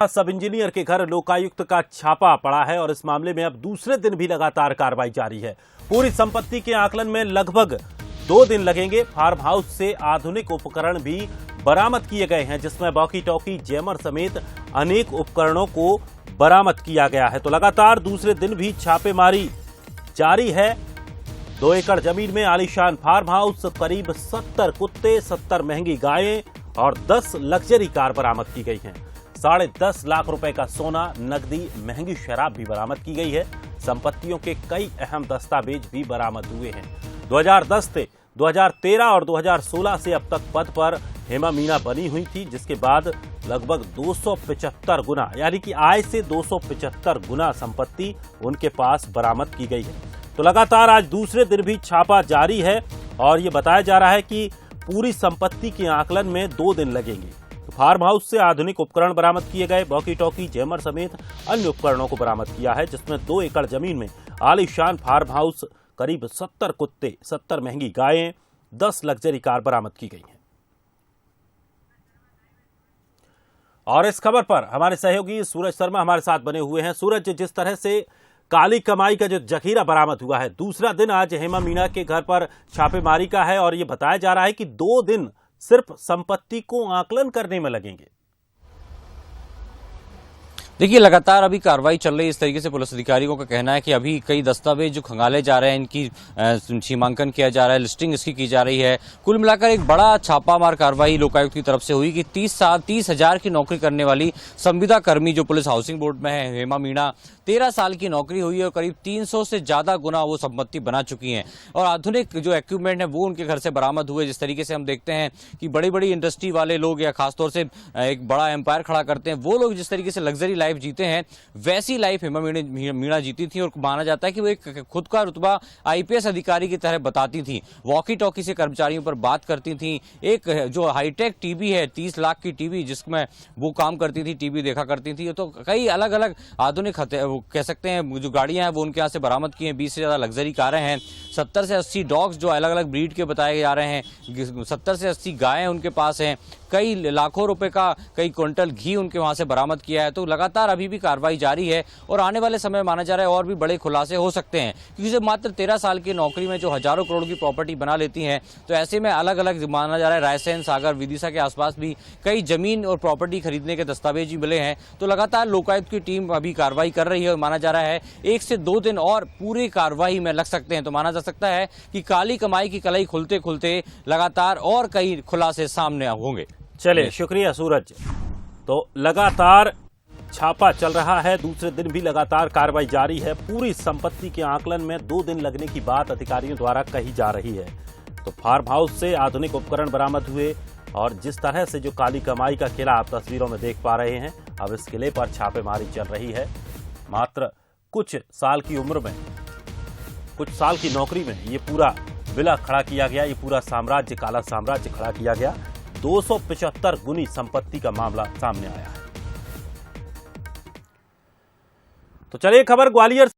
सब इंजीनियर के घर लोकायुक्त का छापा पड़ा है और इस मामले में अब दूसरे दिन भी लगातार कार्रवाई जारी है। पूरी संपत्ति के आकलन में लगभग 2 दिन लगेंगे। फार्म हाउस से आधुनिक उपकरण भी बरामद किए गए हैं, जिसमें वॉकी टॉकी, जैमर समेत अनेक उपकरणों को बरामद किया गया है। तो लगातार दूसरे दिन भी छापेमारी जारी है। 2 एकड़ जमीन में आलीशान फार्म हाउस, करीब 70 कुत्ते, 70 महंगी गायें और 10 लग्जरी कार बरामद की गई हैं। 10.5 लाख रुपए का सोना, नकदी, महंगी शराब भी बरामद की गई है। संपत्तियों के कई अहम दस्तावेज भी बरामद हुए हैं। 2010 से 2013 और 2016 से अब तक पद पर हेमा मीणा बनी हुई थी, जिसके बाद लगभग 275 गुना यानी कि आय से 275 गुना संपत्ति उनके पास बरामद की गई है। तो लगातार आज दूसरे दिन भी छापा जारी है और ये बताया जा रहा है कि पूरी संपत्ति के आकलन में 2 दिन लगेंगे। फार्म हाउस से आधुनिक उपकरण बरामद किए गए। वॉकी टॉकी, जैमर समेत अन्य उपकरणों को बरामद किया है, जिसमें 2 एकड़ जमीन में आलीशान फार्म हाउस, करीब 70 कुत्ते, 70 महंगी गायें, 10 लग्जरी कार बरामद की गई हैं। और इस खबर पर हमारे सहयोगी सूरज शर्मा हमारे साथ बने हुए हैं। सूरज, जिस तरह से काली कमाई का जो जखीरा बरामद हुआ है, दूसरा दिन आज हेमा मीणा के घर पर छापेमारी का है और ये बताया जा रहा है कि 2 दिन सिर्फ संपत्ति को आकलन करने में लगेंगे। देखिए, लगातार अभी कार्रवाई चल रही है। इस तरीके से पुलिस अधिकारियों का कहना है कि अभी कई दस्तावेज जो खंगाले जा रहे हैं, इनकी सीमांकन किया जा रहा है, लिस्टिंग इसकी की जा रही है। कुल मिलाकर एक बड़ा छापामार कार्रवाई लोकायुक्त की तरफ से हुई कि 30,000 की नौकरी करने वाली संविदा कर्मी जो पुलिस हाउसिंग बोर्ड में है, हेमा मीणा, 13 साल की नौकरी हुई है और करीब 300 से ज्यादा गुना वो संपत्ति बना चुकी हैं। और आधुनिक जो इक्विपमेंट है वो उनके घर से बरामद हुए। जिस तरीके से हम देखते हैं कि बड़ी बड़ी इंडस्ट्री वाले लोग या खासतौर से एक बड़ा एम्पायर खड़ा करते हैं, वो लोग जिस तरीके से लग्जरी लाइफ जीते हैं, वैसी लाइफ हेमा मीणा जीती थी। और माना जाता है कि वो एक खुद का रुतबा IPS अधिकारी की तरह बताती थी। वॉकी टॉकी से कर्मचारियों पर बात करती थी। एक जो हाईटेक टीवी है, 30 लाख की टीवी, जिसमें वो काम करती थी, टीवी देखा करती थी। तो कई अलग अलग आधुनिक कह सकते हैं जो गाड़ियां हैं वो उनके यहाँ से बरामद की हैं। 20 से ज्यादा लग्जरी कारें हैं। 70 से 80 डॉग्स जो अलग अलग ब्रीड के बताए जा रहे हैं। 70 से 80 गायें उनके पास हैं। कई लाखों रुपए का, कई क्विंटल घी उनके वहां से बरामद किया है। तो लगातार अभी भी कार्रवाई जारी है और आने वाले समय माना जा रहा है और भी बड़े खुलासे हो सकते हैं, क्योंकि जब मात्र 13 साल की नौकरी में जो हजारों करोड़ की प्रॉपर्टी बना लेती हैं, तो ऐसे में अलग अलग माना जा रहा है रायसेन, सागर, विदिशा के आसपास भी कई जमीन और प्रॉपर्टी खरीदने के दस्तावेज भी मिले हैं। तो लगातार लोकायुक्त की टीम अभी कार्रवाई कर रही है और माना जा रहा है 1 से 2 दिन और पूरी कार्रवाई में लग सकते हैं। तो माना जा सकता है कि काली कमाई की कलाई खुलते खुलते लगातार और कई खुलासे सामने होंगे। चलिए, शुक्रिया सूरज। तो लगातार छापा चल रहा है, दूसरे दिन भी लगातार कार्रवाई जारी है। पूरी संपत्ति के आकलन में 2 दिन लगने की बात अधिकारियों द्वारा कही जा रही है। तो फार्म हाउस से आधुनिक उपकरण बरामद हुए और जिस तरह से जो काली कमाई का किला आप तस्वीरों में देख पा रहे हैं, अब इस किले पर छापेमारी चल रही है। मात्र कुछ साल की उम्र में, कुछ साल की नौकरी में ये पूरा विला खड़ा किया गया, ये पूरा साम्राज्य, काला साम्राज्य खड़ा किया गया। 275 गुनी संपत्ति का मामला सामने आया है। तो चलिए, खबर ग्वालियर